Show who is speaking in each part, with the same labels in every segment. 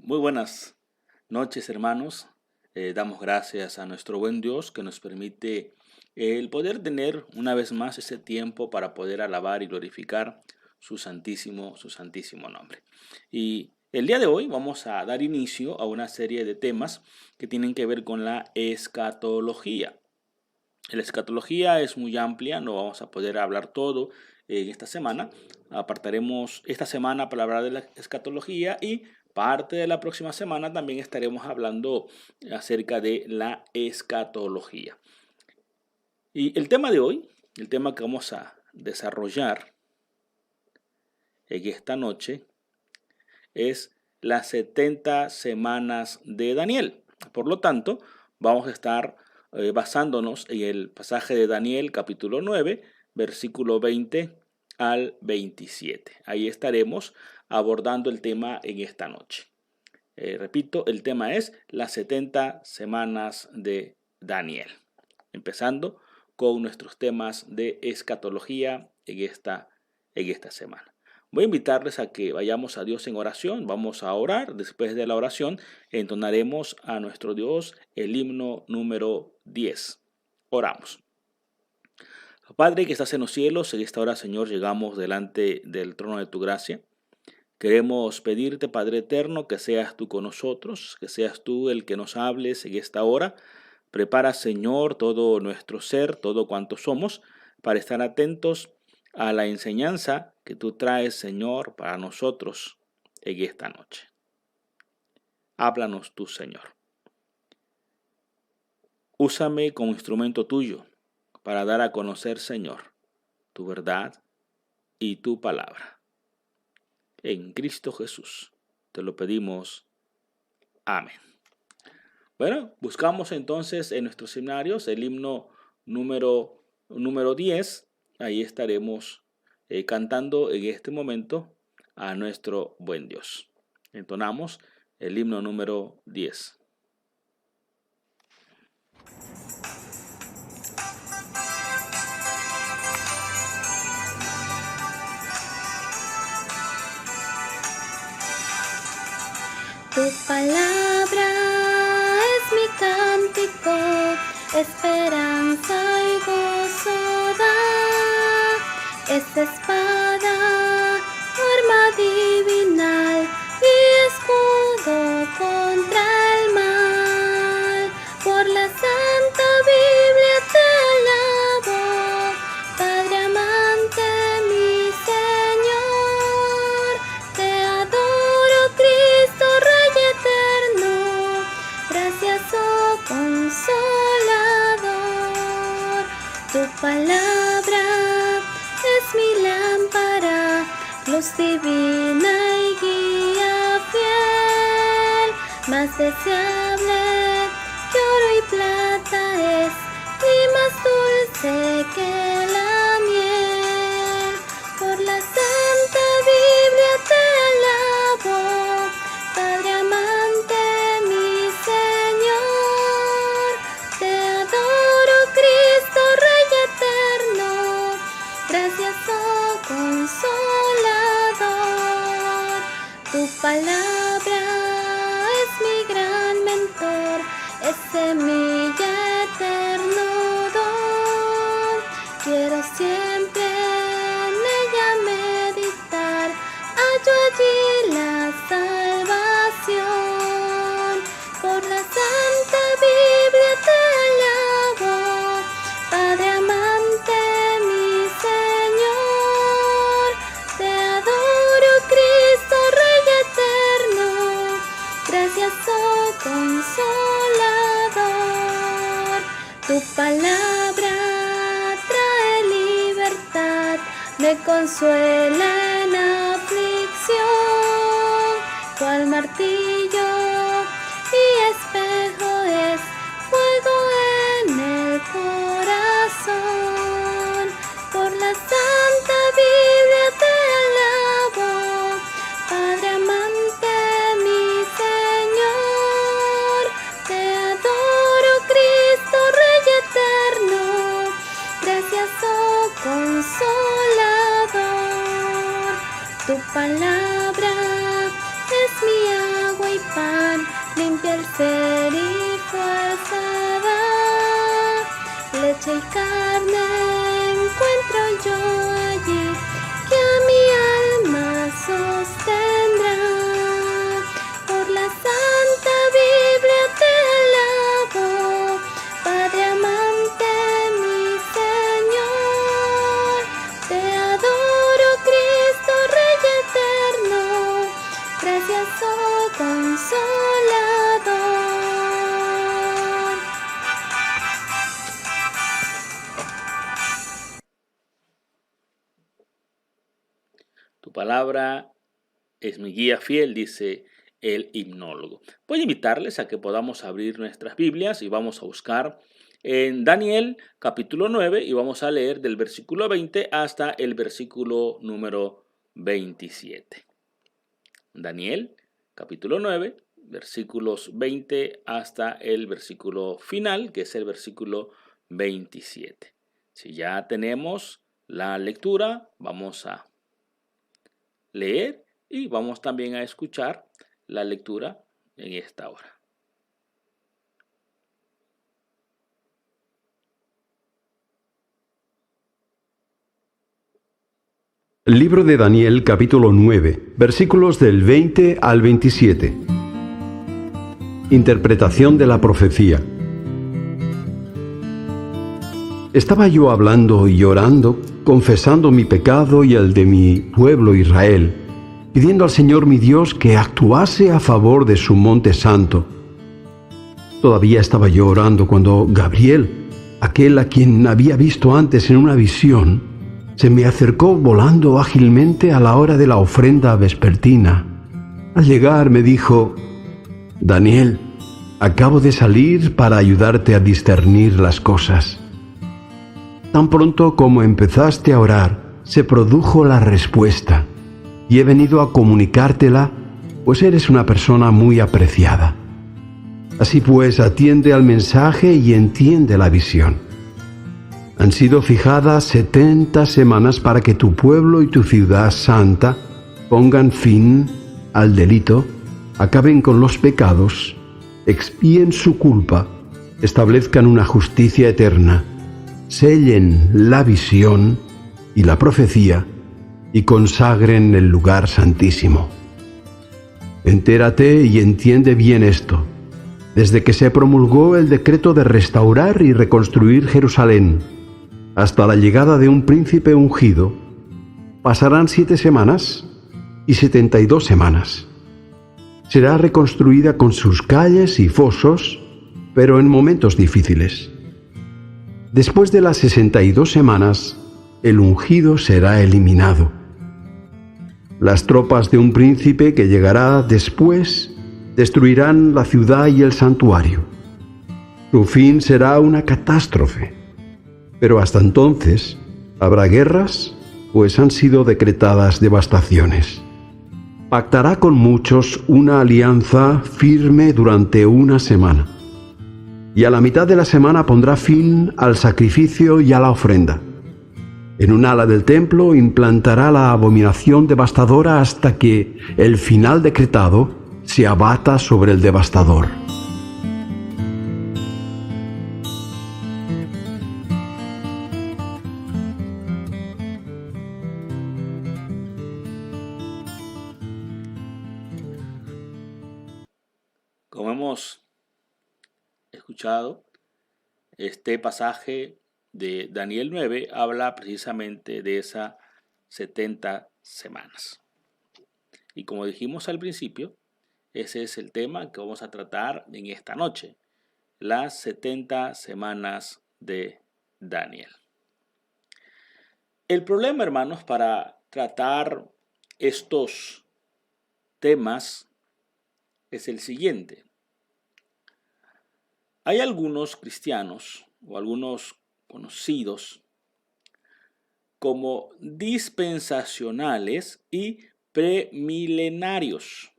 Speaker 1: Muy buenas noches, hermanos. Damos gracias a nuestro buen Dios que nos permite el poder tener una vez más ese tiempo para poder alabar y glorificar su santísimo nombre. Y el día de hoy vamos a dar inicio a una serie de temas que tienen que ver con la escatología. La escatología es muy amplia, no vamos a poder hablar todo en esta semana. Apartaremos esta semana para hablar de la escatología y parte de la próxima semana también estaremos hablando acerca de la escatología. Y el tema de hoy, el tema que vamos a desarrollar en esta noche es las 70 semanas de Daniel. Por lo tanto, vamos a estar basándonos en el pasaje de Daniel capítulo 9, versículo 20 al 27. Ahí estaremos abordando el tema en esta noche. Repito, el tema es las 70 semanas de Daniel. Empezando con nuestros temas de escatología en esta semana. Voy a invitarles a que vayamos a Dios en oración. Vamos a orar. Después de la oración, entonaremos a nuestro Dios el himno número 10. Oramos. Padre que estás en los cielos, en esta hora, Señor, llegamos delante del trono de tu gracia. Queremos pedirte, Padre eterno, que seas tú con nosotros, que seas tú el que nos hables en esta hora. Prepara, Señor, todo nuestro ser, todo cuanto somos, para estar atentos a la enseñanza que tú traes, Señor, para nosotros en esta noche. Háblanos tú, Señor. Úsame como instrumento tuyo para dar a conocer, Señor, tu verdad y tu palabra. En Cristo Jesús te lo pedimos. Amén. Bueno, buscamos entonces en nuestros seminarios el himno número 10. Ahí estaremos cantando en este momento a nuestro buen Dios. Entonamos el himno número 10.
Speaker 2: Tu palabra es mi cántico, esperanza y gozo da. Es espada, arma divinal y escudo contra el mal. Por la Santa Biblia te alabo, Padre amante, mi Señor. Te adoro, Cristo, Rey eterno. Gracias, oh Consolador. Tu palabra es mi lámpara, luz divina y guía fiel. Más deseable que oro y plata es, y más dulce que la miel. Por la Santa Biblia te alabo, Padre amante, mi Señor. Te adoro, Cristo, Rey eterno. Gracias, oh Consolador. Tu palabra es mi gran mentor, es semilla eterno don. Quiero siempre en ella meditar, hallo allí la salvación. Por la Santa Biblia te alabo, Padre amante, mi Señor. Te adoro, Cristo, Rey eterno. Gracias, oh Consolador. Tu palabra trae libertad, me consuela en aflicción. Cual martillo y espejo es, fuego en el corazón. Por la Santa Biblia te alabo, Padre amante, mi Señor. Te adoro, Cristo, Rey eterno. Gracias, oh Consolador. Tu palabra es mi agua y pan. el ser y fuerza da. Leche y carne encuentro yo allí, que a mi alma sostendrá. Por la Santa Biblia te alabo, Padre amante, mi Señor. Te adoro, Cristo, Rey eterno. Gracias, oh Consolador.
Speaker 1: Tu palabra es mi guía fiel, dice el himnólogo. Voy a invitarles a que podamos abrir nuestras Biblias y vamos a buscar en Daniel capítulo 9 y vamos a leer del versículo 20 hasta el versículo número 27. Daniel capítulo 9, versículos 20 hasta el versículo final, que es el versículo 27. Si ya tenemos la lectura, vamos a leer y vamos también a escuchar la lectura en esta hora.
Speaker 3: Libro de Daniel, capítulo 9, versículos del 20 al 27. Interpretación de la profecía. Estaba yo hablando y llorando, confesando mi pecado y el de mi pueblo Israel, pidiendo al Señor mi Dios que actuase a favor de su monte santo. Todavía estaba yo orando cuando Gabriel, aquel a quien había visto antes en una visión, se me acercó volando ágilmente a la hora de la ofrenda vespertina. Al llegar me dijo: Daniel, acabo de salir para ayudarte a discernir las cosas. Tan pronto como empezaste a orar, se produjo la respuesta, y he venido a comunicártela, pues eres una persona muy apreciada. Así pues, atiende al mensaje y entiende la visión. Han sido fijadas 70 semanas para que tu pueblo y tu ciudad santa pongan fin al delito, acaben con los pecados, expíen su culpa, establezcan una justicia eterna, sellen la visión y la profecía y consagren el lugar santísimo. Entérate y entiende bien esto. Desde que se promulgó el decreto de restaurar y reconstruir Jerusalén hasta la llegada de un príncipe ungido, pasarán 7 semanas y 72 semanas. Será reconstruida con sus calles y fosos, pero en momentos difíciles. Después de las 62 semanas, el ungido será eliminado. Las tropas de un príncipe que llegará después destruirán la ciudad y el santuario. Su fin será una catástrofe. Pero hasta entonces habrá guerras, pues han sido decretadas devastaciones. Pactará con muchos una alianza firme durante una semana. Y a la mitad de la semana pondrá fin al sacrificio y a la ofrenda. En un ala del templo implantará la abominación devastadora hasta que el final decretado se abata sobre el devastador.
Speaker 1: Como hemos escuchado, este pasaje de Daniel 9 habla precisamente de esas 70 semanas. Y como dijimos al principio, ese es el tema que vamos a tratar en esta noche, las 70 semanas de Daniel. El problema, hermanos, para tratar estos temas es el siguiente. Hay algunos cristianos o algunos conocidos como dispensacionales y premilenarios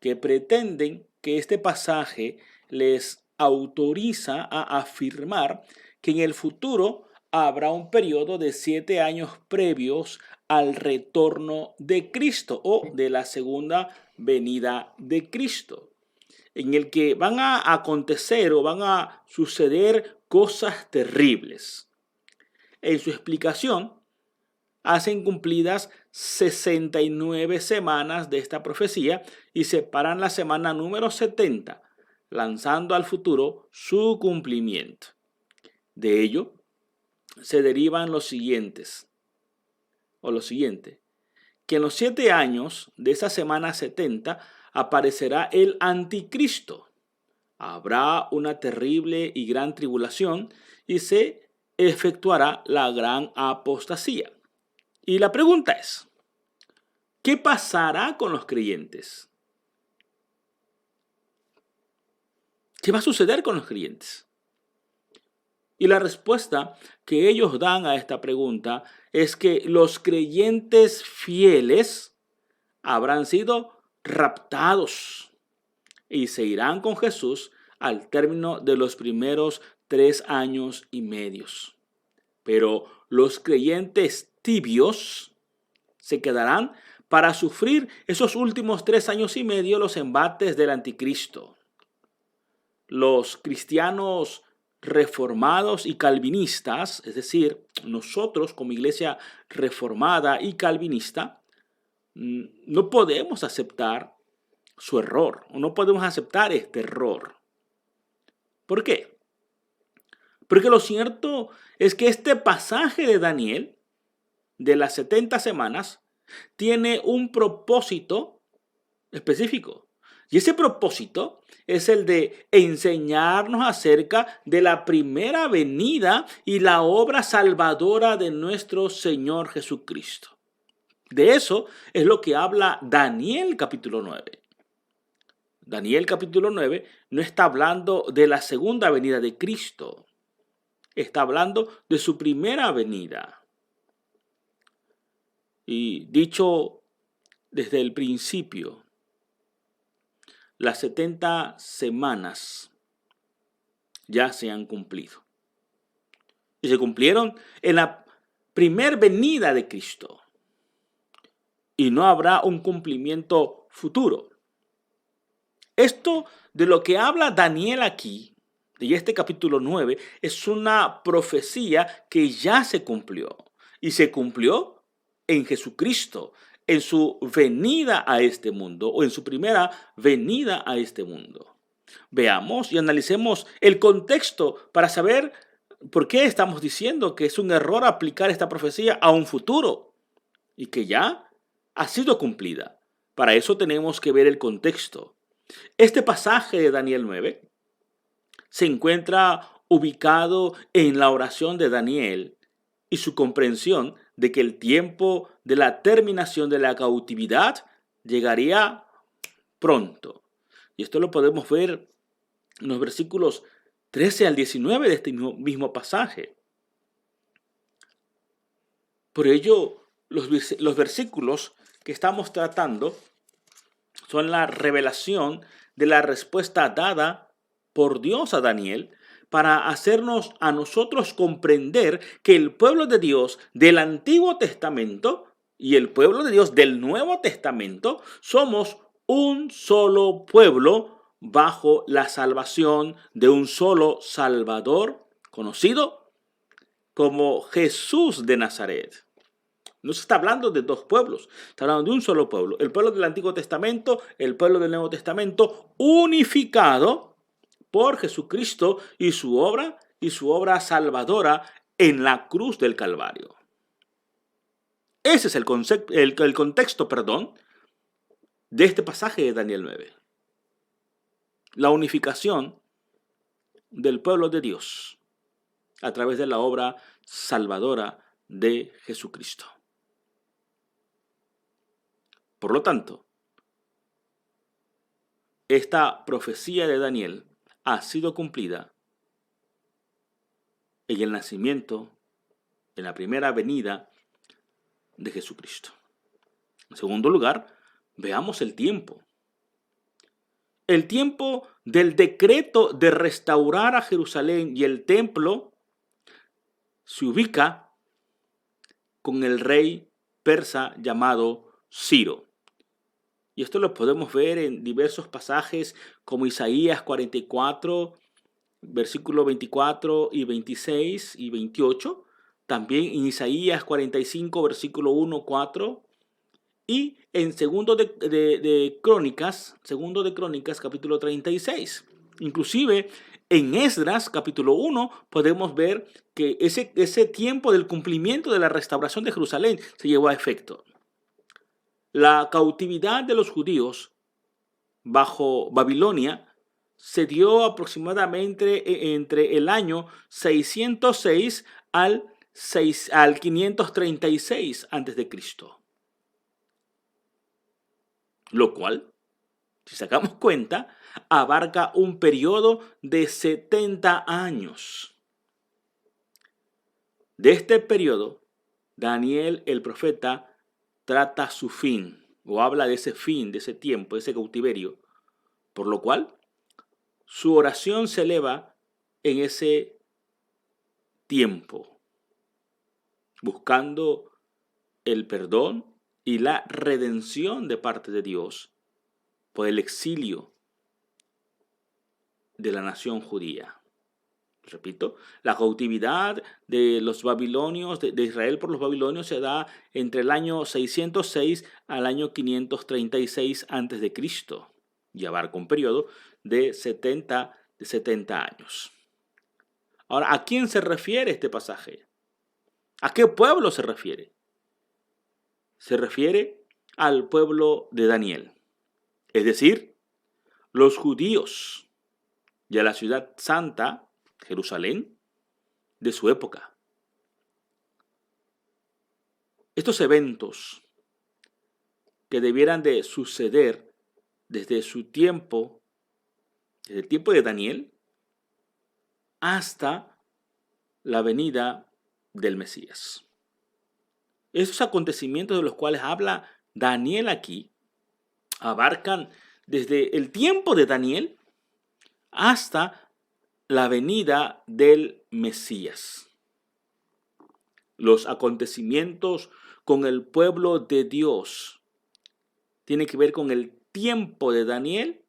Speaker 1: que pretenden que este pasaje les autoriza a afirmar que en el futuro habrá un periodo de 7 años previos al retorno de Cristo o de la segunda venida de Cristo. en el que van a acontecer o van a suceder cosas terribles. En su explicación, hacen cumplidas 69 semanas de esta profecía y separan la semana número 70, lanzando al futuro su cumplimiento. De ello se derivan lo siguiente, que en los 7 años de esa semana 70 aparecerá el anticristo. Habrá una terrible y gran tribulación y se efectuará la gran apostasía. Y la pregunta es, ¿qué pasará con los creyentes? ¿Qué va a suceder con los creyentes? Y la respuesta que ellos dan a esta pregunta es que los creyentes fieles habrán sido raptados y se irán con Jesús al término de los primeros 3 años y medio. Pero los creyentes tibios se quedarán para sufrir esos últimos 3 años y medio los embates del anticristo. Los cristianos reformados y calvinistas, es decir, nosotros como iglesia reformada y calvinista, no podemos aceptar su error, o no podemos aceptar este error. ¿Por qué? Porque lo cierto es que este pasaje de Daniel, de las 70 semanas, tiene un propósito específico. Y ese propósito es el de enseñarnos acerca de la primera venida y la obra salvadora de nuestro Señor Jesucristo. De eso es lo que habla Daniel capítulo 9. Daniel capítulo 9 no está hablando de la segunda venida de Cristo. Está hablando de su primera venida. Y dicho desde el principio, las 70 semanas ya se han cumplido. Y se cumplieron en la primer venida de Cristo. Y no habrá un cumplimiento futuro. Esto de lo que habla Daniel aquí, de este capítulo 9, es una profecía que ya se cumplió. Y se cumplió en Jesucristo, en su venida a este mundo o en su primera venida a este mundo. Veamos y analicemos el contexto para saber por qué estamos diciendo que es un error aplicar esta profecía a un futuro y que ya ha sido cumplida. Para eso tenemos que ver el contexto. Este pasaje de Daniel 9 se encuentra ubicado en la oración de Daniel y su comprensión de que el tiempo de la terminación de la cautividad llegaría pronto. Y esto lo podemos ver en los versículos 13 al 19 de este mismo pasaje. Por ello, los versículos que estamos tratando son la revelación de la respuesta dada por Dios a Daniel para hacernos a nosotros comprender que el pueblo de Dios del Antiguo Testamento y el pueblo de Dios del Nuevo Testamento somos un solo pueblo bajo la salvación de un solo Salvador conocido como Jesús de Nazaret. No se está hablando de dos pueblos, está hablando de un solo pueblo. El pueblo del Antiguo Testamento, el pueblo del Nuevo Testamento, unificado por Jesucristo y su obra salvadora en la cruz del Calvario. Ese es el contexto de este pasaje de Daniel 9. La unificación del pueblo de Dios a través de la obra salvadora de Jesucristo. Por lo tanto, esta profecía de Daniel ha sido cumplida en el nacimiento, en la primera venida de Jesucristo. En segundo lugar, veamos el tiempo. El tiempo del decreto de restaurar a Jerusalén y el templo se ubica con el rey persa llamado Ciro. Y esto lo podemos ver en diversos pasajes como Isaías 44, versículos 24 y 26 y 28. También en Isaías 45, versículo 1, 4. Y en segundo de Crónicas, capítulo 36. Inclusive en Esdras, capítulo 1, podemos ver que ese tiempo del cumplimiento de la restauración de Jerusalén se llevó a efecto. La cautividad de los judíos bajo Babilonia se dio aproximadamente entre el año 606 al 536 a.C., lo cual, si sacamos cuenta, abarca un periodo de 70 años. De este periodo, Daniel el profeta trata su fin, o habla de ese fin, de ese tiempo, de ese cautiverio, por lo cual su oración se eleva en ese tiempo, buscando el perdón y la redención de parte de Dios por el exilio de la nación judía. Repito, la cautividad de los babilonios, de Israel por los babilonios, se da entre el año 606 al año 536 a.C. y abarca un periodo de 70 años. Ahora, ¿a quién se refiere este pasaje? ¿A qué pueblo se refiere? Se refiere al pueblo de Daniel, es decir, los judíos y a la ciudad santa, Jerusalén, de su época. Estos eventos que debieran de suceder desde el tiempo de Daniel, hasta la venida del Mesías. Esos acontecimientos de los cuales habla Daniel aquí abarcan desde el tiempo de Daniel hasta la venida del Mesías. Los acontecimientos con el pueblo de Dios tienen que ver con el tiempo de Daniel,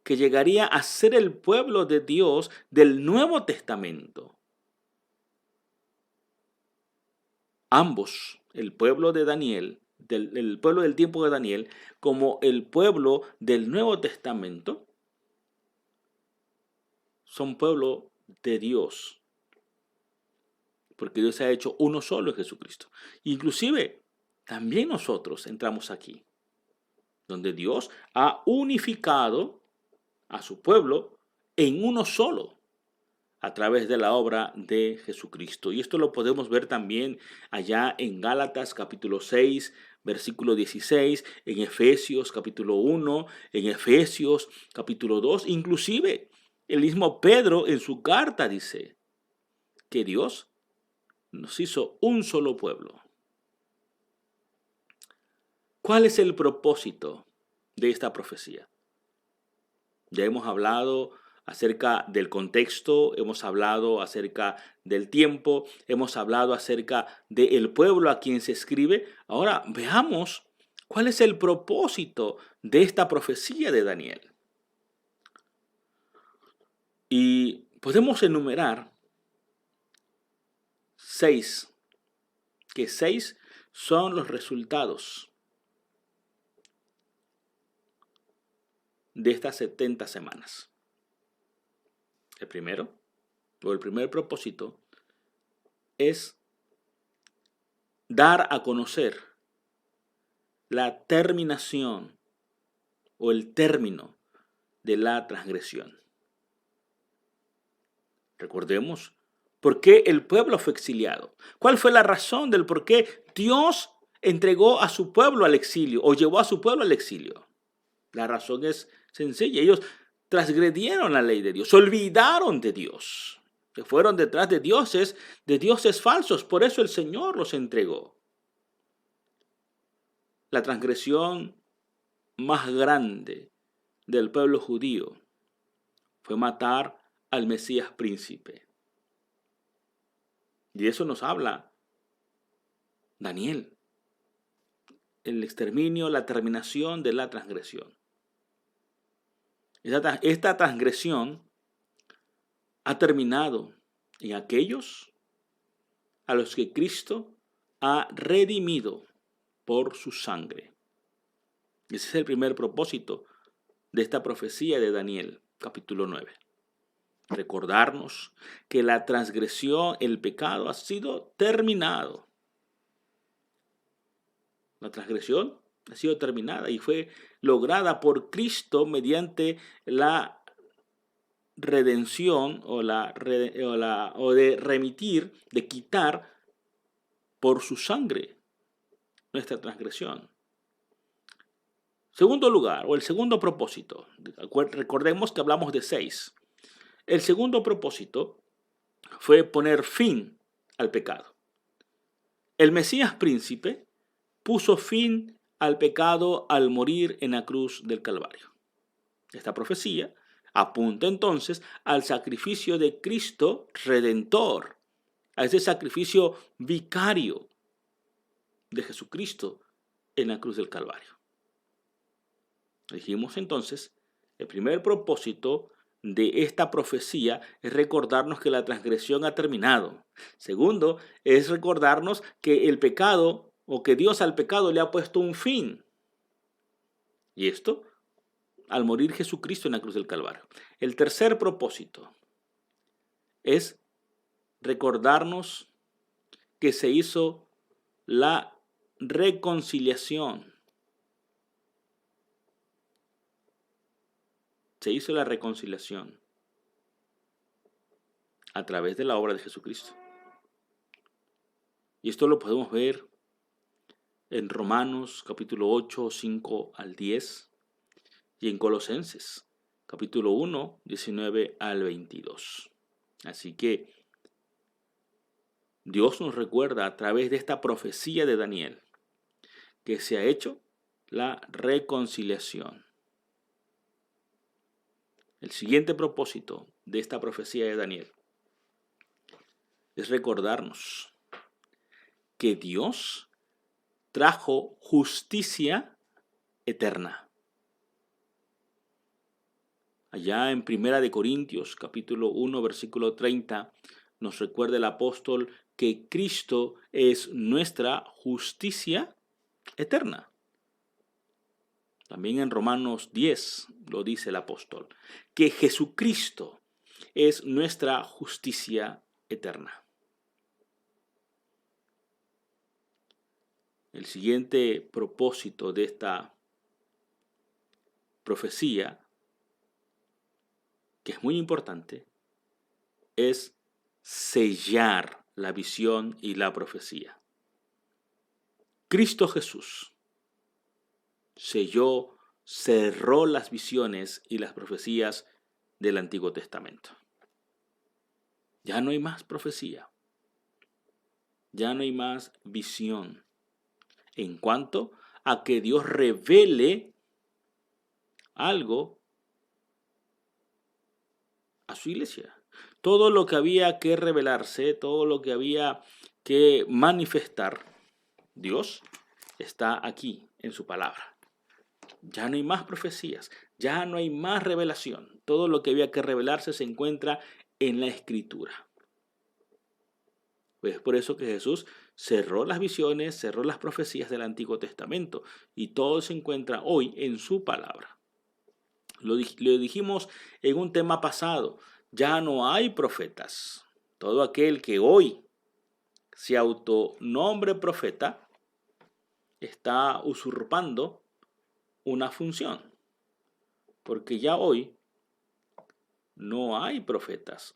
Speaker 1: que llegaría a ser el pueblo de Dios del Nuevo Testamento. Ambos, el pueblo de Daniel, el pueblo del tiempo de Daniel, como el pueblo del Nuevo Testamento, son pueblo de Dios, porque Dios se ha hecho uno solo en Jesucristo. Inclusive, también nosotros entramos aquí, donde Dios ha unificado a su pueblo en uno solo, a través de la obra de Jesucristo. Y esto lo podemos ver también allá en Gálatas capítulo 6, versículo 16, en Efesios capítulo 1, en Efesios capítulo 2, inclusive el mismo Pedro en su carta dice que Dios nos hizo un solo pueblo. ¿Cuál es el propósito de esta profecía? Ya hemos hablado acerca del contexto, hemos hablado acerca del tiempo, hemos hablado acerca del pueblo a quien se escribe. Ahora veamos cuál es el propósito de esta profecía de Daniel. Y podemos enumerar 6, que 6 son los resultados de estas 70 semanas. El primer propósito es dar a conocer la terminación o el término de la transgresión. Recordemos por qué el pueblo fue exiliado. ¿Cuál fue la razón del por qué Dios entregó a su pueblo al exilio o llevó a su pueblo al exilio? La razón es sencilla. Ellos transgredieron la ley de Dios, se olvidaron de Dios, se fueron detrás de dioses falsos. Por eso el Señor los entregó. La transgresión más grande del pueblo judío fue matar al Mesías príncipe. Y de eso nos habla Daniel. el exterminio, la terminación de la transgresión. Esta transgresión ha terminado en aquellos a los que Cristo ha redimido por su sangre. Ese es el primer propósito de esta profecía de Daniel, capítulo 9. Recordarnos que la transgresión, el pecado ha sido terminado. La transgresión ha sido terminada y fue lograda por Cristo mediante la redención o de remitir, de quitar por su sangre nuestra transgresión. Segundo lugar, o el segundo propósito, recordemos que hablamos de 6. El segundo propósito fue poner fin al pecado. El Mesías príncipe puso fin al pecado al morir en la cruz del Calvario. Esta profecía apunta entonces al sacrificio de Cristo Redentor, a ese sacrificio vicario de Jesucristo en la cruz del Calvario. Dijimos entonces, el primer propósito de esta profecía es recordarnos que la transgresión ha terminado. Segundo, es recordarnos que el pecado o que Dios al pecado le ha puesto un fin. Y esto al morir Jesucristo en la cruz del Calvario. El tercer propósito es recordarnos que se hizo la reconciliación. Se hizo la reconciliación a través de la obra de Jesucristo. Y esto lo podemos ver en Romanos capítulo 8, 5 al 10 y en Colosenses capítulo 1, 19 al 22. Así que Dios nos recuerda a través de esta profecía de Daniel que se ha hecho la reconciliación. El siguiente propósito de esta profecía de Daniel es recordarnos que Dios trajo justicia eterna. Allá en 1 Corintios, capítulo 1, versículo 30, nos recuerda el apóstol que Cristo es nuestra justicia eterna. También en Romanos 10 lo dice el apóstol, que Jesucristo es nuestra justicia eterna. El siguiente propósito de esta profecía, que es muy importante, es sellar la visión y la profecía. Cristo Jesús cerró las visiones y las profecías del Antiguo Testamento. Ya no hay más profecía, ya no hay más visión en cuanto a que Dios revele algo a su iglesia. Todo lo que había que revelarse, todo lo que había que manifestar, Dios está aquí en su palabra. Ya no hay más profecías, ya no hay más revelación. Todo lo que había que revelarse se encuentra en la Escritura. Pues es por eso que Jesús cerró las visiones, cerró las profecías del Antiguo Testamento y todo se encuentra hoy en su palabra. Lo dijimos en un tema pasado, ya no hay profetas. Todo aquel que hoy se autonombre profeta está usurpando una función, porque ya hoy no hay profetas.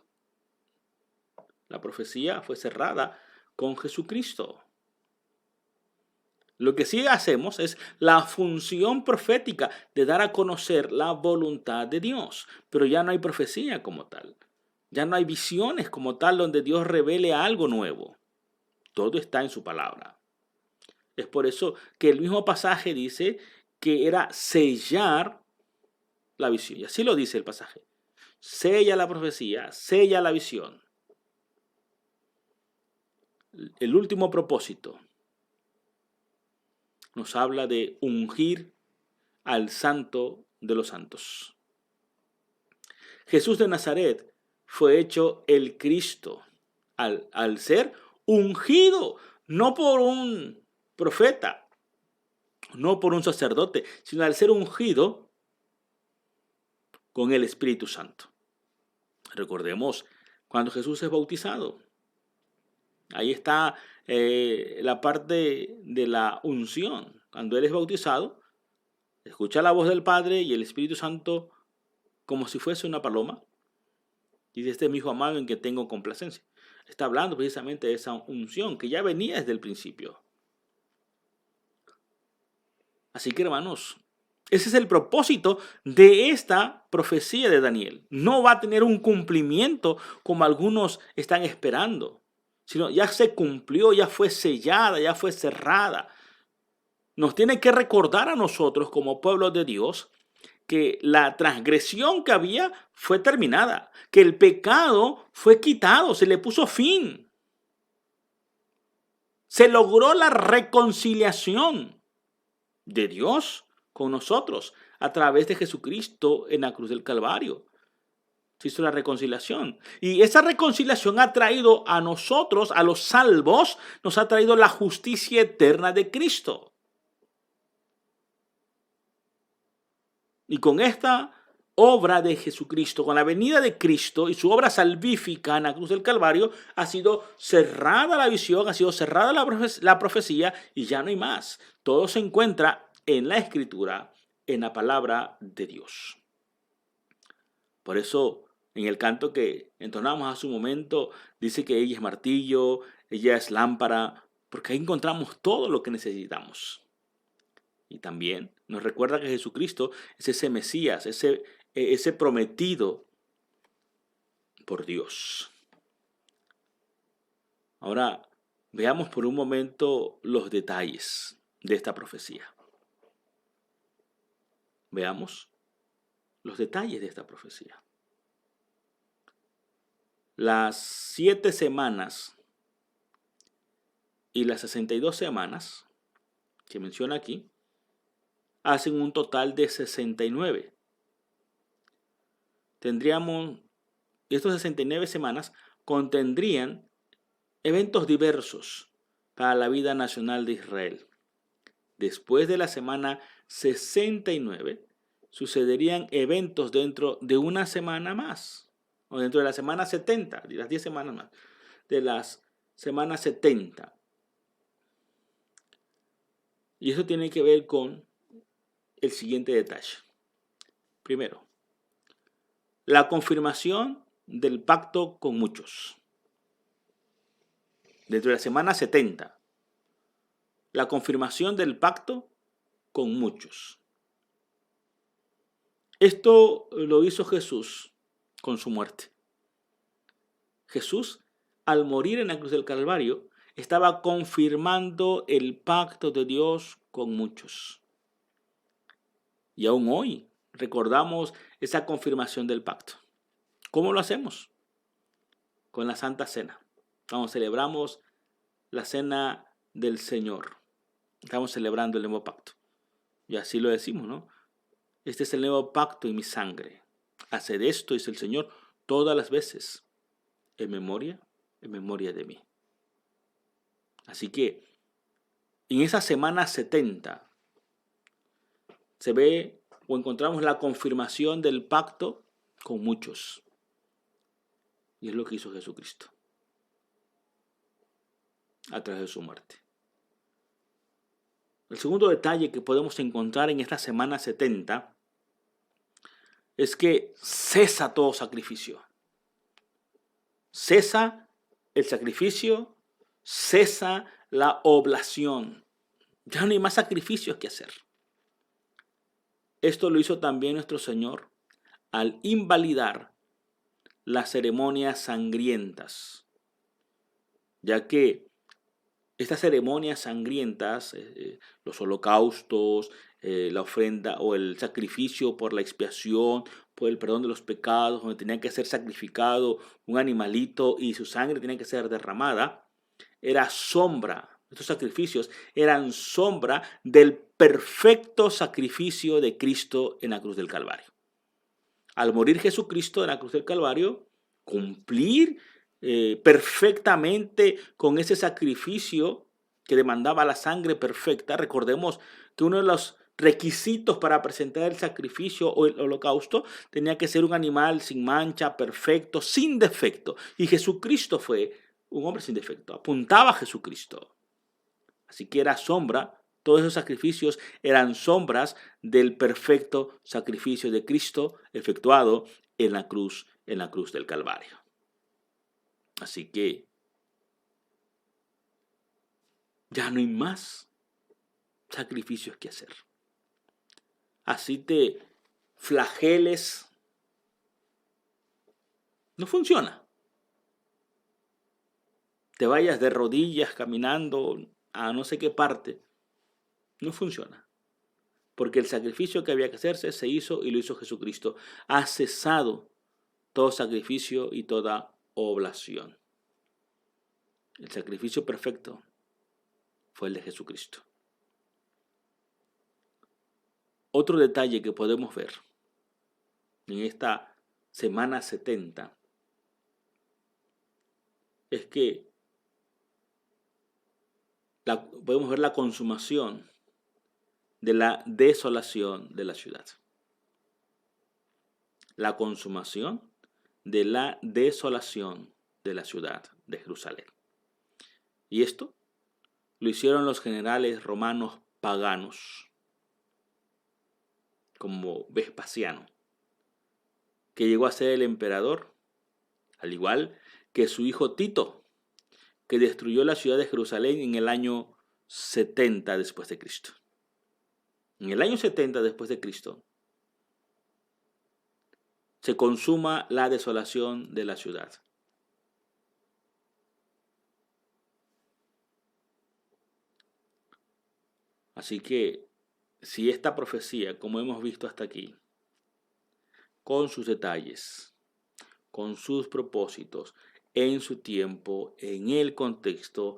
Speaker 1: La profecía fue cerrada con Jesucristo. Lo que sí hacemos es la función profética de dar a conocer la voluntad de Dios, pero ya no hay profecía como tal. Ya no hay visiones como tal donde Dios revele algo nuevo. Todo está en su palabra. Es por eso que el mismo pasaje dice que era sellar la visión. Y así lo dice el pasaje. Sella la profecía, sella la visión. El último propósito nos habla de ungir al Santo de los Santos. Jesús de Nazaret fue hecho el Cristo al ser ungido, no por un profeta, no por un sacerdote, sino al ser ungido con el Espíritu Santo. Recordemos cuando Jesús es bautizado. Ahí está la parte de la unción. Cuando Él es bautizado, escucha la voz del Padre y el Espíritu Santo como si fuese una paloma. Y dice, este es mi Hijo amado en que tengo complacencia. Está hablando precisamente de esa unción que ya venía desde el principio. Así que, hermanos, ese es el propósito de esta profecía de Daniel. No va a tener un cumplimiento como algunos están esperando, sino ya se cumplió, ya fue sellada, ya fue cerrada. Nos tiene que recordar a nosotros como pueblo de Dios que la transgresión que había fue terminada, que el pecado fue quitado, se le puso fin. Se logró la reconciliación de Dios con nosotros a través de Jesucristo en la cruz del Calvario. Se hizo la reconciliación. Y esa reconciliación ha traído a nosotros, a los salvos, nos ha traído la justicia eterna de Cristo. Y con esta obra de Jesucristo, con la venida de Cristo y su obra salvífica en la cruz del Calvario, ha sido cerrada la visión, ha sido cerrada la profecía y ya no hay más. Todo se encuentra en la Escritura, en la palabra de Dios. Por eso, en el canto que entonamos hace un momento, dice que ella es martillo, ella es lámpara, porque ahí encontramos todo lo que necesitamos. Y también nos recuerda que Jesucristo es ese Mesías, ese prometido por Dios. Ahora, veamos por un momento los detalles de esta profecía. Veamos los detalles de esta profecía. Las 7 semanas y las 62 semanas que menciona aquí hacen un total de 69. Estos 69 semanas contendrían eventos diversos para la vida nacional de Israel. Después de la semana 69, sucederían eventos dentro de una semana más, o dentro de la semana 70, de las 10 semanas más, de las semanas 70. Y eso tiene que ver con el siguiente detalle. Primero, la confirmación del pacto con muchos. Dentro de la semana 70, la confirmación del pacto con muchos. Esto lo hizo Jesús con su muerte. Jesús, al morir en la cruz del Calvario, estaba confirmando el pacto de Dios con muchos. Y aún hoy recordamos esa confirmación del pacto. ¿Cómo lo hacemos? Con la Santa Cena. Cuando celebramos la Cena del Señor, estamos celebrando el nuevo pacto. Y así lo decimos, ¿no? Este es el nuevo pacto en mi sangre. Haced esto, dice el Señor, todas las veces, en memoria de mí. Así que, en esa semana 70, se ve o encontramos la confirmación del pacto con muchos. Y es lo que hizo Jesucristo a través de su muerte. El segundo detalle que podemos encontrar en esta semana 70 es que cesa todo sacrificio. Cesa el sacrificio, cesa la oblación. Ya no hay más sacrificios que hacer. Esto lo hizo también nuestro Señor al invalidar las ceremonias sangrientas, ya que estas ceremonias sangrientas, los holocaustos, la ofrenda o el sacrificio por la expiación, por el perdón de los pecados, donde tenía que ser sacrificado un animalito y su sangre tenía que ser derramada, era sombra Estos sacrificios eran sombra del perfecto sacrificio de Cristo en la cruz del Calvario. Al morir Jesucristo en la cruz del Calvario, cumplir perfectamente con ese sacrificio que demandaba la sangre perfecta. Recordemos que uno de los requisitos para presentar el sacrificio o el holocausto tenía que ser un animal sin mancha, perfecto, sin defecto. Y Jesucristo fue un hombre sin defecto, apuntaba a Jesucristo. Así que era sombra, todos esos sacrificios eran sombras del perfecto sacrificio de Cristo efectuado en la cruz del Calvario. Así que ya no hay más sacrificios que hacer. Así te flageles, no funciona. Te vayas de rodillas caminando a no sé qué parte, no funciona. Porque el sacrificio que había que hacerse se hizo y lo hizo Jesucristo. Ha cesado todo sacrificio y toda oblación. El sacrificio perfecto fue el de Jesucristo. Otro detalle que podemos ver en esta semana 70 es que podemos ver la consumación de la desolación de la ciudad. La consumación de la desolación de la ciudad de Jerusalén. Y esto lo hicieron los generales romanos paganos, como Vespasiano, que llegó a ser el emperador, al igual que su hijo Tito, que destruyó la ciudad de Jerusalén en el año 70 después de Cristo. En el año 70 después de Cristo se consuma la desolación de la ciudad. Así que si esta profecía, como hemos visto hasta aquí, con sus detalles, con sus propósitos, en su tiempo, en el contexto,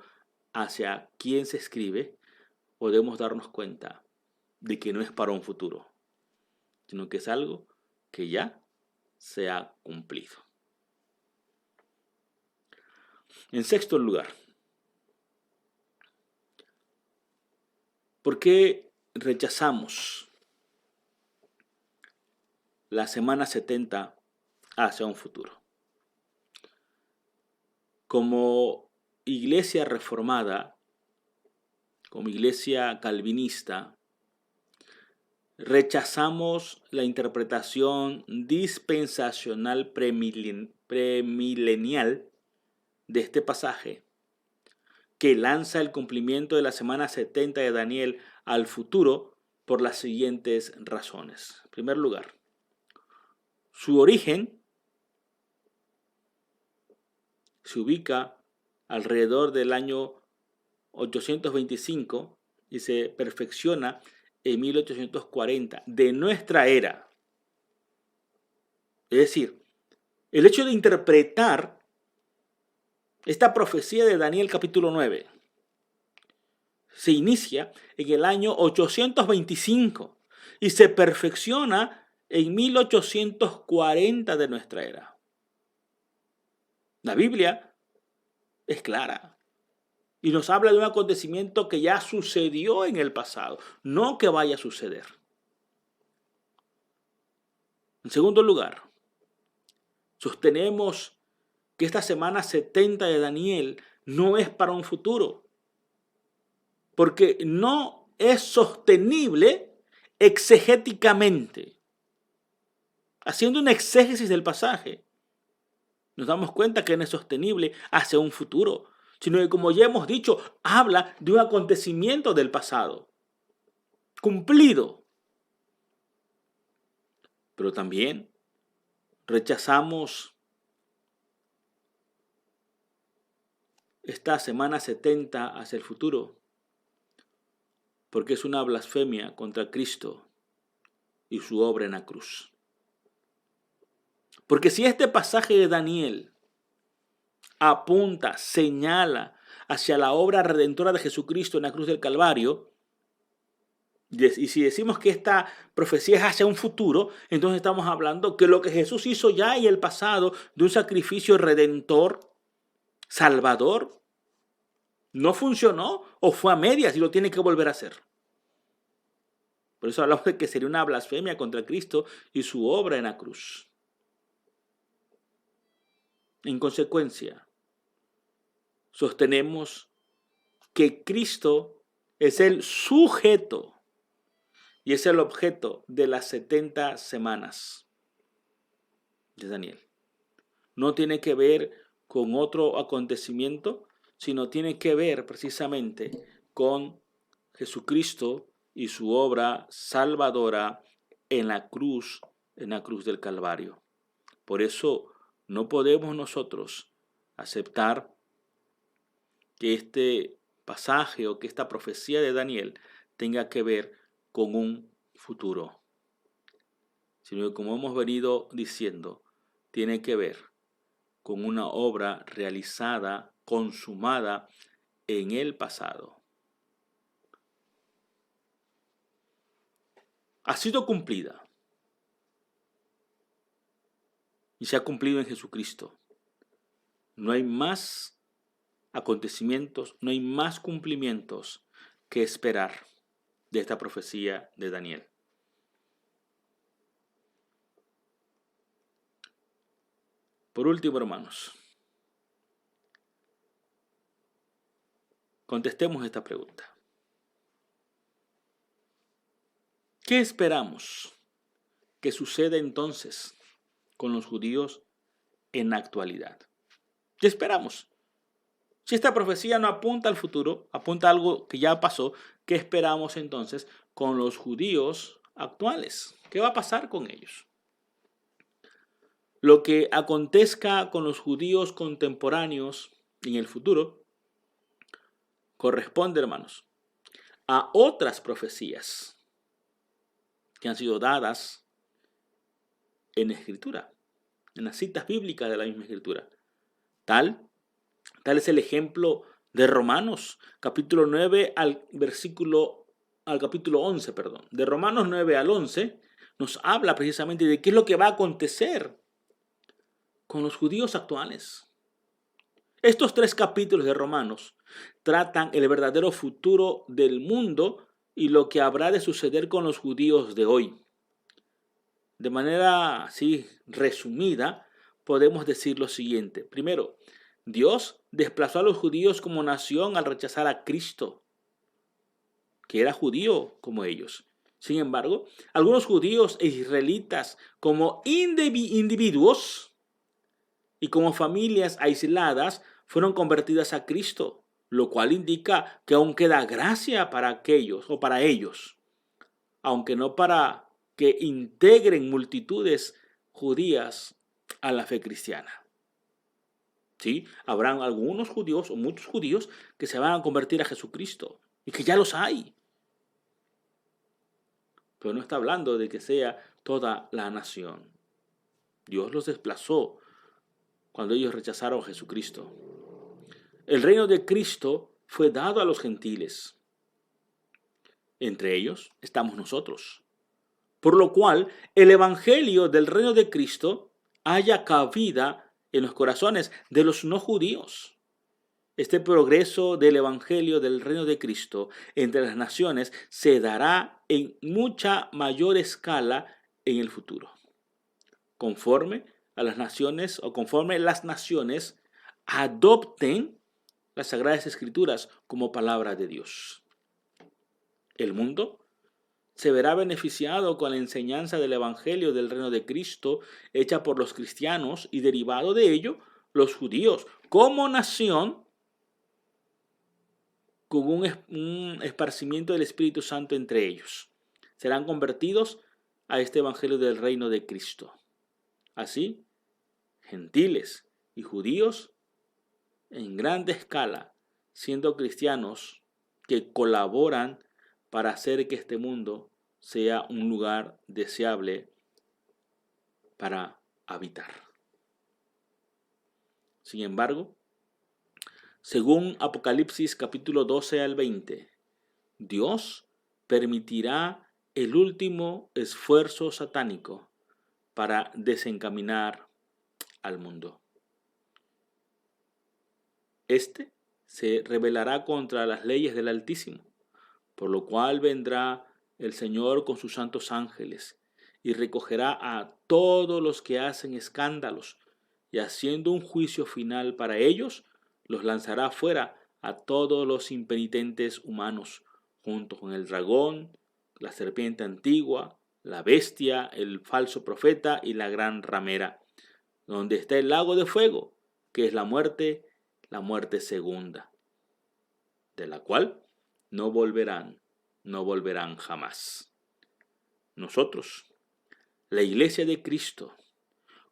Speaker 1: hacia quién se escribe, podemos darnos cuenta de que no es para un futuro, sino que es algo que ya se ha cumplido. En sexto lugar, ¿por qué rechazamos la semana 70 hacia un futuro? Como iglesia reformada, como iglesia calvinista, rechazamos la interpretación dispensacional premilenial de este pasaje, que lanza el cumplimiento de la semana 70 de Daniel al futuro por las siguientes razones. En primer lugar, su origen se ubica alrededor del año 825 y se perfecciona en 1840 de nuestra era. Es decir, el hecho de interpretar esta profecía de Daniel capítulo 9 se inicia en el año 825 y se perfecciona en 1840 de nuestra era. La Biblia es clara y nos habla de un acontecimiento que ya sucedió en el pasado, no que vaya a suceder. En segundo lugar, sostenemos que esta semana 70 de Daniel no es para un futuro, porque no es sostenible exegéticamente. Haciendo una exégesis del pasaje, nos damos cuenta que no es sostenible hacia un futuro, sino que, como ya hemos dicho, habla de un acontecimiento del pasado, cumplido. Pero también rechazamos esta semana 70 hacia el futuro, porque es una blasfemia contra Cristo y su obra en la cruz. Porque si este pasaje de Daniel apunta, señala hacia la obra redentora de Jesucristo en la cruz del Calvario, y si decimos que esta profecía es hacia un futuro, entonces estamos hablando que lo que Jesús hizo ya en el pasado de un sacrificio redentor, salvador, no funcionó o fue a medias y lo tiene que volver a hacer. Por eso hablamos de que sería una blasfemia contra Cristo y su obra en la cruz. En consecuencia, sostenemos que Cristo es el sujeto y es el objeto de las 70 semanas de Daniel. No tiene que ver con otro acontecimiento, sino tiene que ver precisamente con Jesucristo y su obra salvadora en la cruz del Calvario. Por eso no podemos nosotros aceptar que este pasaje o que esta profecía de Daniel tenga que ver con un futuro, sino que, como hemos venido diciendo, tiene que ver con una obra realizada, consumada en el pasado. Ha sido cumplida y se ha cumplido en Jesucristo. No hay más acontecimientos, no hay más cumplimientos que esperar de esta profecía de Daniel. Por último, hermanos, contestemos esta pregunta. ¿Qué esperamos que suceda entonces con los judíos en la actualidad? ¿Qué esperamos? Si esta profecía no apunta al futuro, apunta a algo que ya pasó, ¿qué esperamos entonces con los judíos actuales? ¿Qué va a pasar con ellos? Lo que acontezca con los judíos contemporáneos en el futuro corresponde, hermanos, a otras profecías que han sido dadas en la Escritura, en las citas bíblicas de la misma Escritura. Tal es el ejemplo de Romanos, capítulo 9 al capítulo 11, perdón. De Romanos 9 al 11 nos habla precisamente de qué es lo que va a acontecer con los judíos actuales. Estos 3 capítulos de Romanos tratan el verdadero futuro del mundo y lo que habrá de suceder con los judíos de hoy. De manera así resumida, podemos decir lo siguiente. Primero, Dios desplazó a los judíos como nación al rechazar a Cristo, que era judío como ellos. Sin embargo, algunos judíos e israelitas como individuos y como familias aisladas fueron convertidas a Cristo, lo cual indica que aún queda gracia para aquellos o para ellos, aunque no para que integren multitudes judías a la fe cristiana. ¿Sí? Habrán algunos judíos o muchos judíos que se van a convertir a Jesucristo y que ya los hay. Pero no está hablando de que sea toda la nación. Dios los desplazó cuando ellos rechazaron a Jesucristo. El reino de Cristo fue dado a los gentiles. Entre ellos estamos nosotros. Por lo cual, el evangelio del reino de Cristo haya cabida en los corazones de los no judíos. Este progreso del evangelio del reino de Cristo entre las naciones se dará en mucha mayor escala en el futuro, conforme las naciones adopten las Sagradas Escrituras como palabra de Dios. El mundo se verá beneficiado con la enseñanza del evangelio del reino de Cristo hecha por los cristianos y derivado de ello los judíos como nación, con un esparcimiento del Espíritu Santo entre ellos. Serán convertidos a este evangelio del reino de Cristo. Así, gentiles y judíos en grande escala, siendo cristianos que colaboran para hacer que este mundo sea un lugar deseable para habitar. Sin embargo, Según Apocalipsis capítulo 12 al 20, Dios permitirá el último esfuerzo satánico para desencaminar al mundo. Este se rebelará contra las leyes del Altísimo, por lo cual vendrá el Señor con sus santos ángeles y recogerá a todos los que hacen escándalos, y haciendo un juicio final para ellos, los lanzará fuera a todos los impenitentes humanos, junto con el dragón, la serpiente antigua, la bestia, el falso profeta y la gran ramera, donde está el lago de fuego, que es la muerte segunda, de la cual no volverán jamás. Nosotros, la Iglesia de Cristo,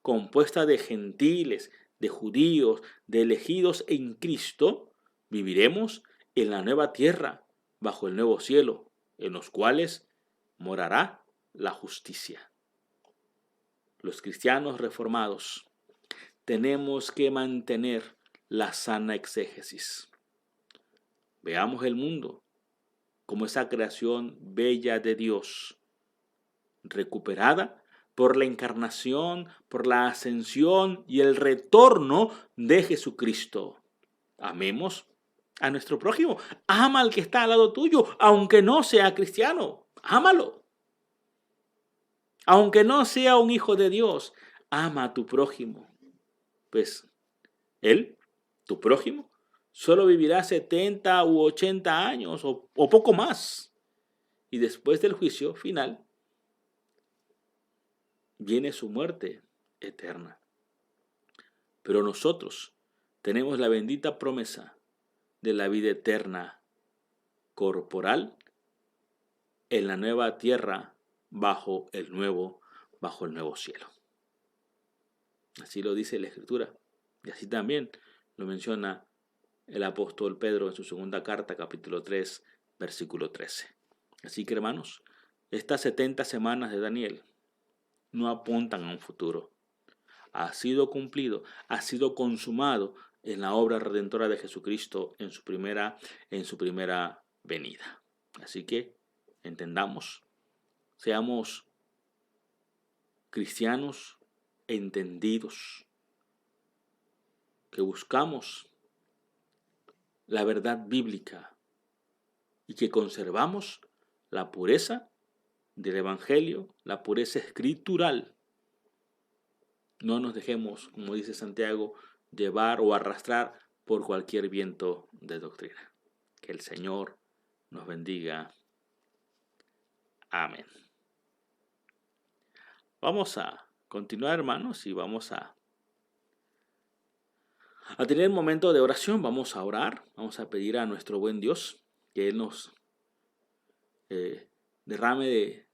Speaker 1: compuesta de gentiles, de judíos, de elegidos en Cristo, viviremos en la nueva tierra, bajo el nuevo cielo, en los cuales morará la justicia. Los cristianos reformados tenemos que mantener la sana exégesis. Veamos el mundo como esa creación bella de Dios, recuperada por la encarnación, por la ascensión y el retorno de Jesucristo. Amemos a nuestro prójimo. Ama al que está al lado tuyo, aunque no sea cristiano. Ámalo. Aunque no sea un hijo de Dios, ama a tu prójimo. Pues él, tu prójimo, solo vivirá 70 u 80 años o poco más. Y después del juicio final, viene su muerte eterna. Pero nosotros tenemos la bendita promesa de la vida eterna corporal en la nueva tierra bajo el nuevo cielo. Así lo dice la Escritura. Y así también lo menciona el apóstol Pedro en su segunda carta, capítulo 3, versículo 13. Así que, hermanos, estas 70 semanas de Daniel no apuntan a un futuro. Ha sido cumplido, ha sido consumado en la obra redentora de Jesucristo en su primera venida. Así que entendamos, seamos cristianos entendidos, que buscamos la verdad bíblica y que conservamos la pureza del Evangelio, la pureza escritural. No nos dejemos, como dice Santiago, llevar o arrastrar por cualquier viento de doctrina. Que el Señor nos bendiga. Amén. Vamos a continuar, hermanos, y vamos a tener un momento de oración. Vamos a orar, vamos a pedir a nuestro buen Dios que Él nos derrame de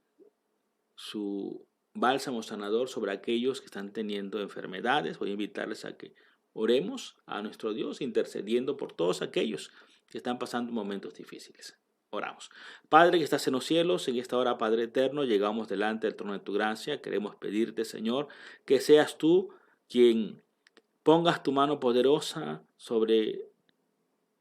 Speaker 1: su bálsamo sanador sobre aquellos que están teniendo enfermedades. Voy a invitarles a que oremos a nuestro Dios, intercediendo por todos aquellos que están pasando momentos difíciles. Oramos. Padre que estás en los cielos, en esta hora, Padre eterno, llegamos delante del trono de tu gracia. Queremos pedirte, Señor, que seas tú quien pongas tu mano poderosa sobre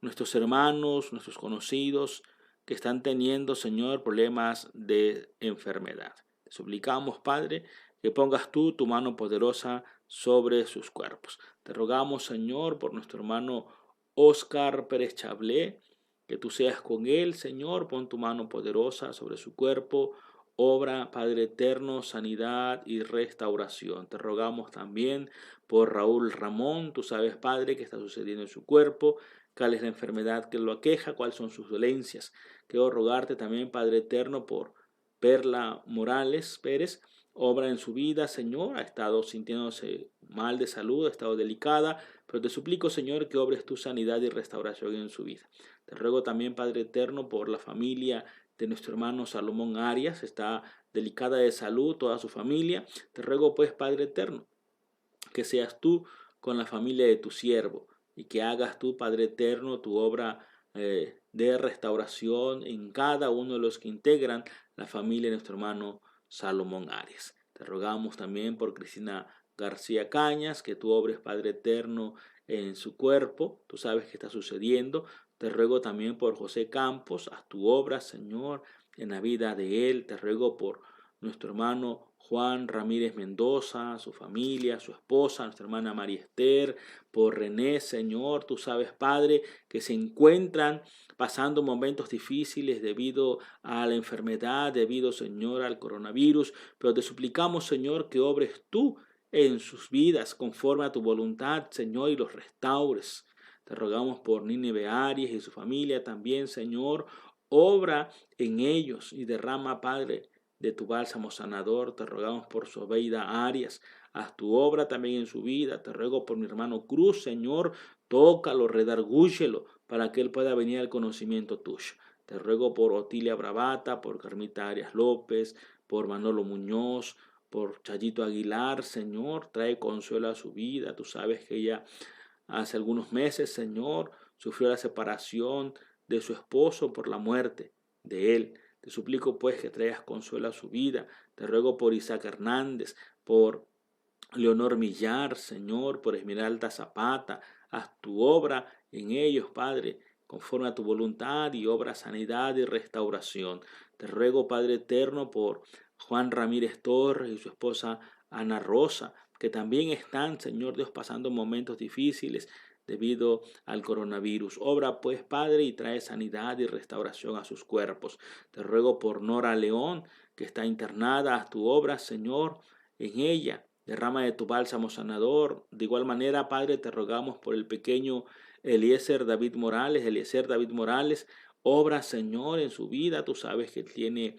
Speaker 1: nuestros hermanos, nuestros conocidos que están teniendo, Señor, problemas de enfermedad. Te suplicamos, Padre, que pongas tú tu mano poderosa sobre sus cuerpos. Te rogamos, Señor, por nuestro hermano Oscar Pérez Chablé, que tú seas con él, Señor, pon tu mano poderosa sobre su cuerpo. Obra, Padre eterno, sanidad y restauración. Te rogamos también por Raúl Ramón. Tú sabes, Padre, qué está sucediendo en su cuerpo, cuál es la enfermedad que lo aqueja, cuáles son sus dolencias. Quiero rogarte también, Padre eterno, por Perla Morales Pérez. Obra en su vida, Señor. Ha estado sintiéndose mal de salud, ha estado delicada, pero te suplico, Señor, que obres tu sanidad y restauración en su vida. Te ruego también, Padre eterno, por la familia de nuestro hermano Salomón Arias. Está delicada de salud toda su familia. Te ruego, pues, Padre eterno, que seas tú con la familia de tu siervo y que hagas tú, Padre eterno, tu obra de restauración en cada uno de los que integran la familia de nuestro hermano Salomón Arias. Te rogamos también por Cristina García Cañas, que tú obres, Padre eterno, en su cuerpo. Tú sabes qué está sucediendo. Te ruego también por José Campos, haz tu obra, Señor, en la vida de él. Te ruego por nuestro hermano Juan Ramírez Mendoza, su familia, su esposa, nuestra hermana María Esther, por René, Señor. Tú sabes, Padre, que se encuentran pasando momentos difíciles debido a la enfermedad, debido, Señor, al coronavirus. Pero te suplicamos, Señor, que obres tú en sus vidas conforme a tu voluntad, Señor, y los restaures. Te rogamos por Nínive Arias y su familia también, Señor. Obra en ellos y derrama, Padre, de tu bálsamo sanador. Te rogamos por Sobeida Arias. Haz tu obra también en su vida. Te ruego por mi hermano Cruz, Señor. Tócalo, redargúyelo para que él pueda venir al conocimiento tuyo. Te ruego por Otilia Bravata, por Carmita Arias López, por Manolo Muñoz, por Chayito Aguilar, Señor. Trae consuelo a su vida. Tú sabes que ella hace algunos meses, Señor, sufrió la separación de su esposo por la muerte de él. Te suplico pues que traigas consuelo a su vida. Te ruego por Isaac Hernández, por Leonor Millar, Señor, por Esmeralda Zapata. Haz tu obra en ellos, Padre, conforme a tu voluntad, y obra sanidad y restauración. Te ruego, Padre eterno, por Juan Ramírez Torres y su esposa Ana Rosa, que también están, Señor Dios, pasando momentos difíciles debido al coronavirus. Obra pues, Padre, y trae sanidad y restauración a sus cuerpos. Te ruego por Nora León, que está internada. Haz tu obra, Señor, en ella. Derrama de tu bálsamo sanador. De igual manera, Padre, te rogamos por el pequeño Eliezer David Morales. Obra, Señor, en su vida. Tú sabes que tiene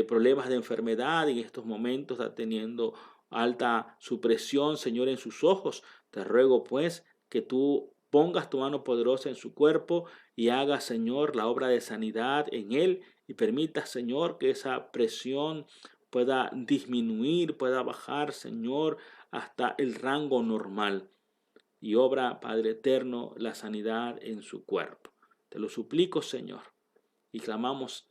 Speaker 1: problemas de enfermedad. En estos momentos está teniendo alta su presión, Señor, en sus ojos. Te ruego, pues, que tú pongas tu mano poderosa en su cuerpo y hagas, Señor, la obra de sanidad en él, y permitas, Señor, que esa presión pueda disminuir, pueda bajar, Señor, hasta el rango normal. Y obra, Padre eterno, la sanidad en su cuerpo. Te lo suplico, Señor, y clamamos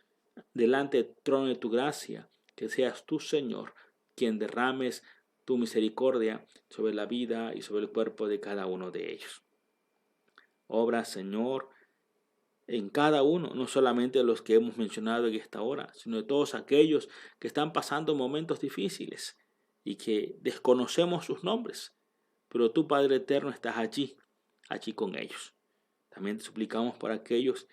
Speaker 1: delante del trono de tu gracia, que seas tú, Señor, quien derrames tu misericordia sobre la vida y sobre el cuerpo de cada uno de ellos. Obra, Señor, en cada uno, no solamente de los que hemos mencionado en esta hora, sino de todos aquellos que están pasando momentos difíciles y que desconocemos sus nombres. Pero tú, Padre eterno, estás allí con ellos. También te suplicamos por aquellos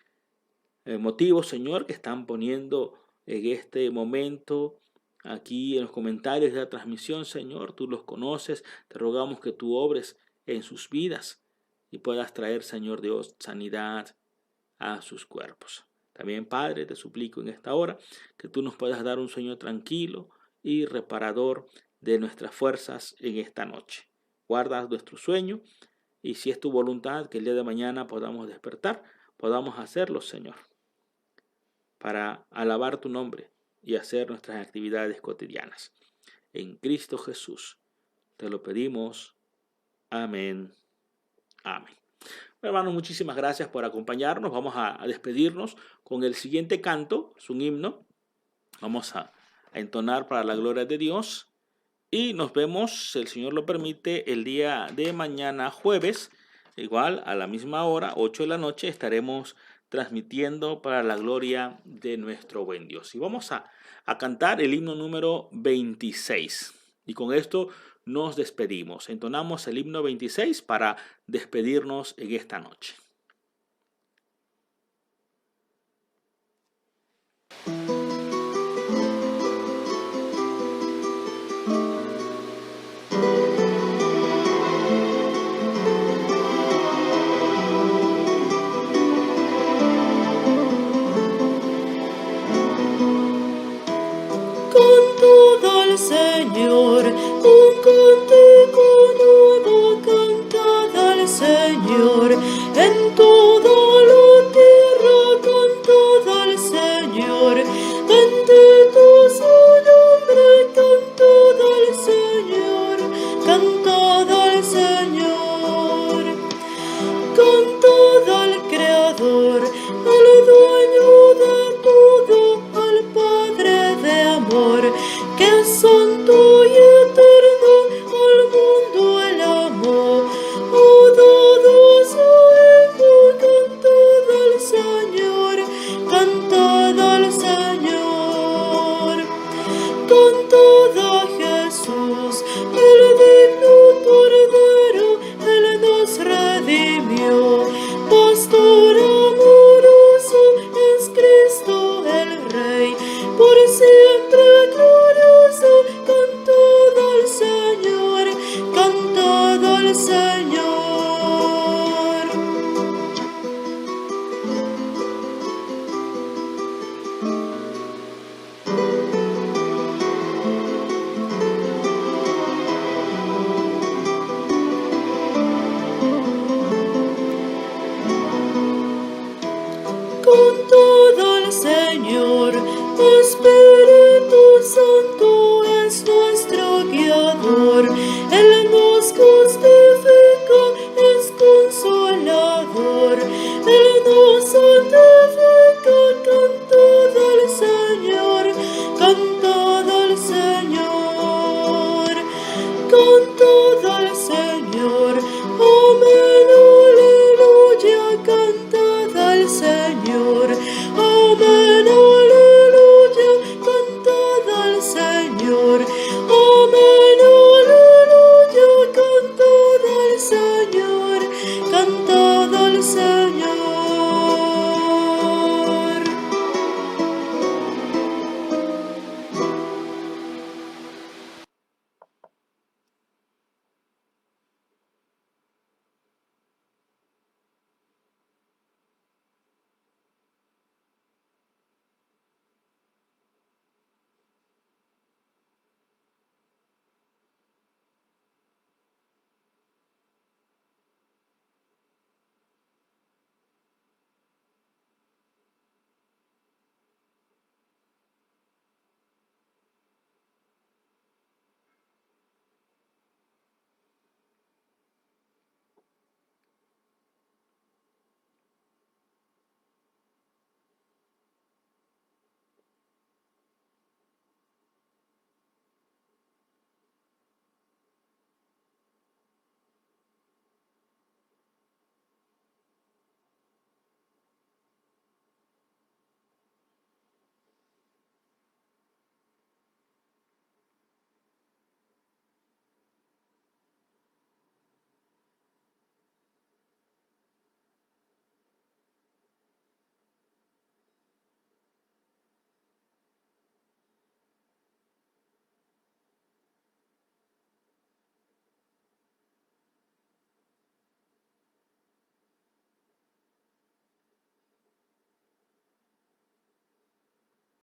Speaker 1: motivos, Señor, que están poniendo en este momento aquí en los comentarios de la transmisión, Señor. Tú los conoces. Te rogamos que tú obres en sus vidas y puedas traer, Señor Dios, sanidad a sus cuerpos. También, Padre, te suplico en esta hora que tú nos puedas dar un sueño tranquilo y reparador de nuestras fuerzas en esta noche. Guarda nuestro sueño, y si es tu voluntad que el día de mañana podamos despertar, podamos hacerlo, Señor, para alabar tu nombre y hacer nuestras actividades cotidianas. En Cristo Jesús te lo pedimos. Amén. Amén. Hermanos, muchísimas gracias por acompañarnos. Vamos a despedirnos con el siguiente canto. Es un himno. Vamos a entonar para la gloria de Dios. Y nos vemos, si el Señor lo permite, el día de mañana, jueves, igual a la misma hora, 8 de la noche, estaremos transmitiendo para la gloria de nuestro buen Dios. Y vamos a cantar el himno número 26. Y con esto nos despedimos. Entonamos el himno 26 para despedirnos en esta noche.
Speaker 4: Señor, un cántico nuevo cantad al Señor, en toda la tierra cantad al Señor, bendito su nombre, cantad al Señor, cantad al Señor, cantad al Creador, al dueño de todo, al Padre de amor, que es santo y eterno, al mundo el amor. Oh, Cantad a Jesús, el digno Cordero, Él nos redimió. Pastor amoroso es Cristo el Rey, por siempre glorioso. Cantad al Señor, cantad al Señor. Cantad al Señor, Espíritu Santo es nuestro guiador. Él nos justifica, es consolador. Él nos santifica. Cantad al Señor, cantad al Señor.